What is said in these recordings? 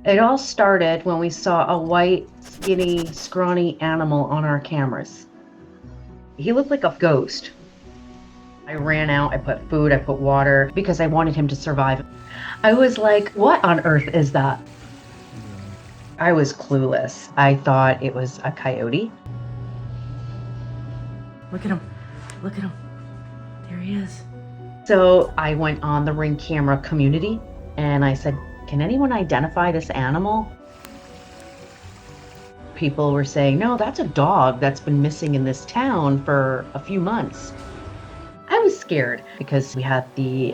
It all started when we saw a white, skinny, scrawny animal on our cameras. He looked like a ghost. I ran out, I put food, I put water, because I wanted him to survive. I was like, what on earth is that? I was clueless. I thought it was a coyote. Look at him. Look at him. There he is. So I went on the Ring camera community and I said, can anyone identify this animal? People were saying, no, that's a dog that's been missing in this town for a few months. I was scared because we had the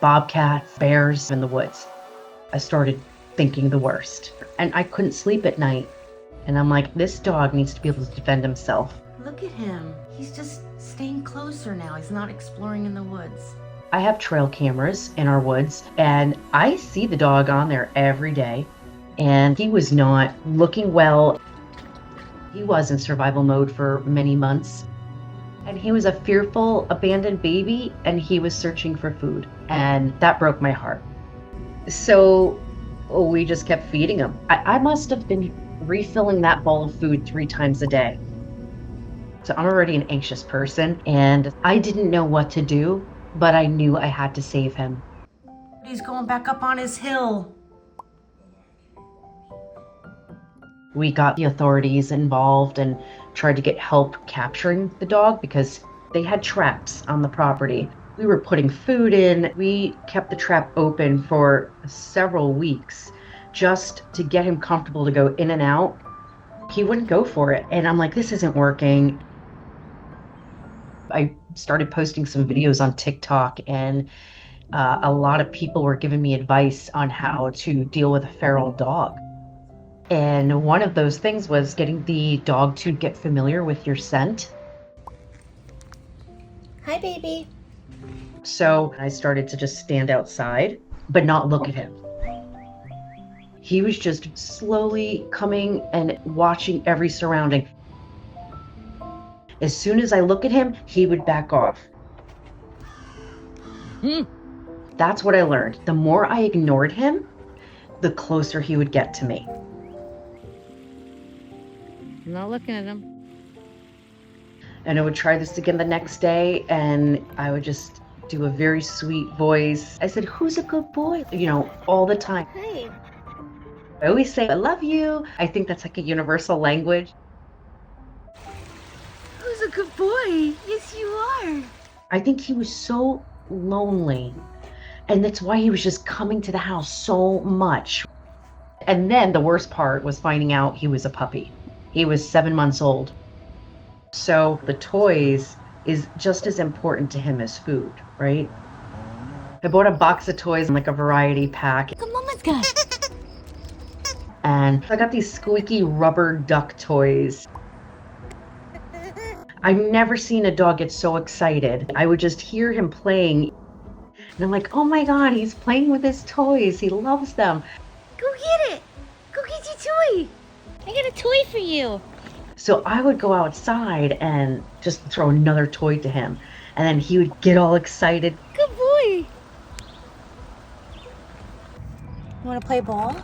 bobcats, bears in the woods. I started thinking the worst and I couldn't sleep at night. And I'm like, this dog needs to be able to defend himself. Look at him. He's just staying closer now. He's not exploring in the woods. I have trail cameras in our woods and I see the dog on there every day. And he was not looking well. He was in survival mode for many months. And he was a fearful, abandoned baby and he was searching for food. And that broke my heart. So we just kept feeding him. I must have been refilling that bowl of food 3 times a day. So I'm already an anxious person and I didn't know what to do, but I knew I had to save him. He's going back up on his hill. We got the authorities involved and tried to get help capturing the dog because they had traps on the property. We were putting food in. We kept the trap open for several weeks just to get him comfortable to go in and out. He wouldn't go for it. And I'm like, this isn't working. I started posting some videos on TikTok and a lot of people were giving me advice on how to deal with a feral dog. And one of those things was getting the dog to get familiar with your scent. Hi, baby. So I started to just stand outside, but not look at him. He was just slowly coming and watching every surrounding. As soon as I look at him, he would back off. That's what I learned. The more I ignored him, the closer he would get to me. I'm not looking at him. And I would try this again the next day, and I would just do a very sweet voice. I said, who's a good boy? You know, all the time. Hey. I always say, I love you. I think that's like a universal language. Who's a good boy? Yes, you are. I think he was so lonely. And that's why he was just coming to the house so much. And then the worst part was finding out he was a puppy. He was 7 months old. So the toys is just as important to him as food, right? I bought a box of toys in like a variety pack. Come on, let's go. And I got these squeaky rubber duck toys. I've never seen a dog get so excited. I would just hear him playing. And I'm like, oh my God, he's playing with his toys. He loves them. Go get it. Go get your toy. I got a toy for you. So I would go outside and just throw another toy to him. And then he would get all excited. Good boy. You want to play ball?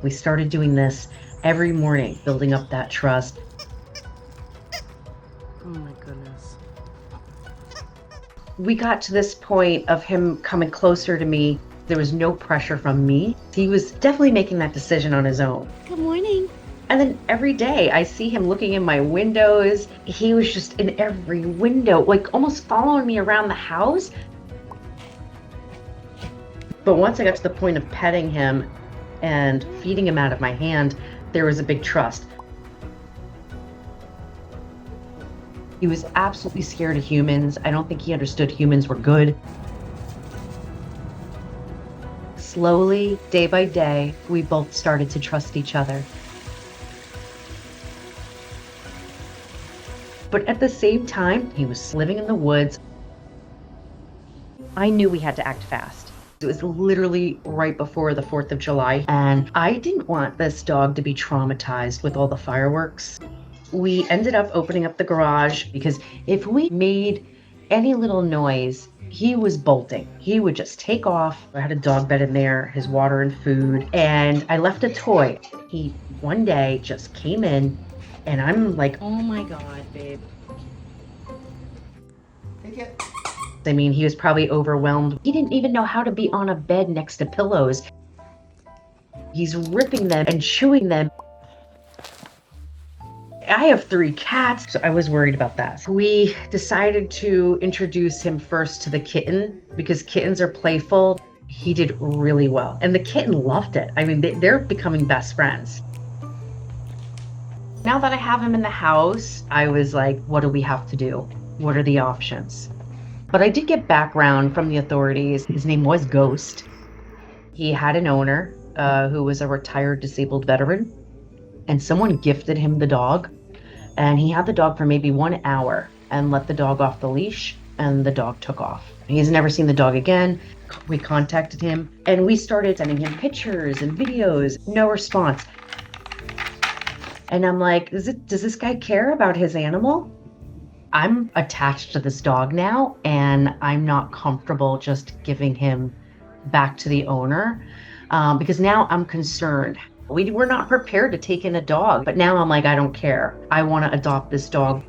We started doing this every morning, building up that trust. Oh my goodness. We got to this point of him coming closer to me. There was no pressure from me. He was definitely making that decision on his own. Good morning. And then every day I see him looking in my windows. He was just in every window, like almost following me around the house. But once I got to the point of petting him and feeding him out of my hand, there was a big trust. He was absolutely scared of humans. I don't think he understood humans were good. Slowly, day by day, we both started to trust each other. But at the same time, he was living in the woods. I knew we had to act fast. It was literally right before the 4th of July, and I didn't want this dog to be traumatized with all the fireworks. We ended up opening up the garage because if we made any little noise, he was bolting. He would just take off. I had a dog bed in there, his water and food, and I left a toy. He one day just came in, and I'm like, oh my God, babe. Take it. I mean, he was probably overwhelmed. He didn't even know how to be on a bed next to pillows. He's ripping them and chewing them. I have 3 cats, so I was worried about that. We decided to introduce him first to the kitten because kittens are playful. He did really well, and the kitten loved it. I mean, they're becoming best friends. Now that I have him in the house, I was like, what do we have to do? What are the options? But I did get background from the authorities. His name was Ghost. He had an owner who was a retired disabled veteran, and someone gifted him the dog. And he had the dog for maybe 1 hour and let the dog off the leash, and the dog took off. He's never seen the dog again. We contacted him and we started sending him pictures and videos. No response. And I'm like, does this guy care about his animal? I'm attached to this dog now, and I'm not comfortable just giving him back to the owner because now I'm concerned. We were not prepared to take in a dog, but now I'm like, I don't care. I want to adopt this dog.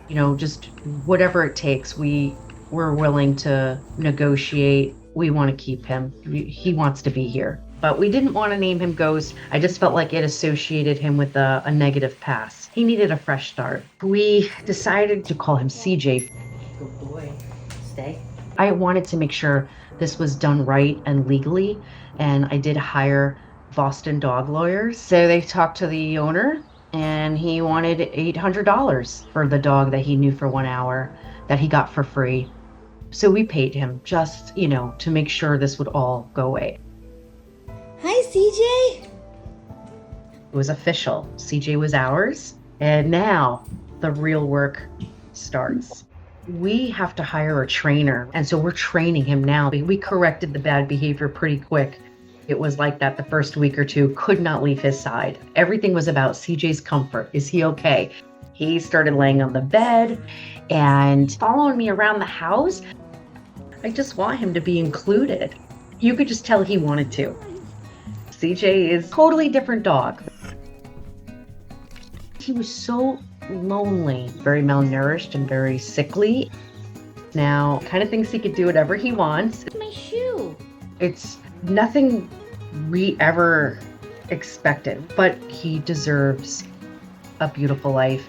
You know, just whatever it takes. We're willing to negotiate. We want to keep him. He wants to be here. But we didn't want to name him Ghost. I just felt like it associated him with a negative past. He needed a fresh start. We decided to call him CJ. Good boy. Stay. I wanted to make sure this was done right and legally, and I did hire Boston dog lawyers. So they talked to the owner, and he wanted $800 for the dog that he knew for 1 hour that he got for free. So we paid him just, to make sure this would all go away. Hi, CJ. It was official. CJ was ours. And now the real work starts. We have to hire a trainer. And so we're training him now. We corrected the bad behavior pretty quick. It was like that the first week or two, could not leave his side. Everything was about CJ's comfort. Is he okay? He started laying on the bed and following me around the house. I just want him to be included. You could just tell he wanted to. CJ is a totally different dog. He was so lonely, very malnourished and very sickly. Now, kind of thinks he could do whatever he wants. My shoe. It's nothing we ever expected, but he deserves a beautiful life.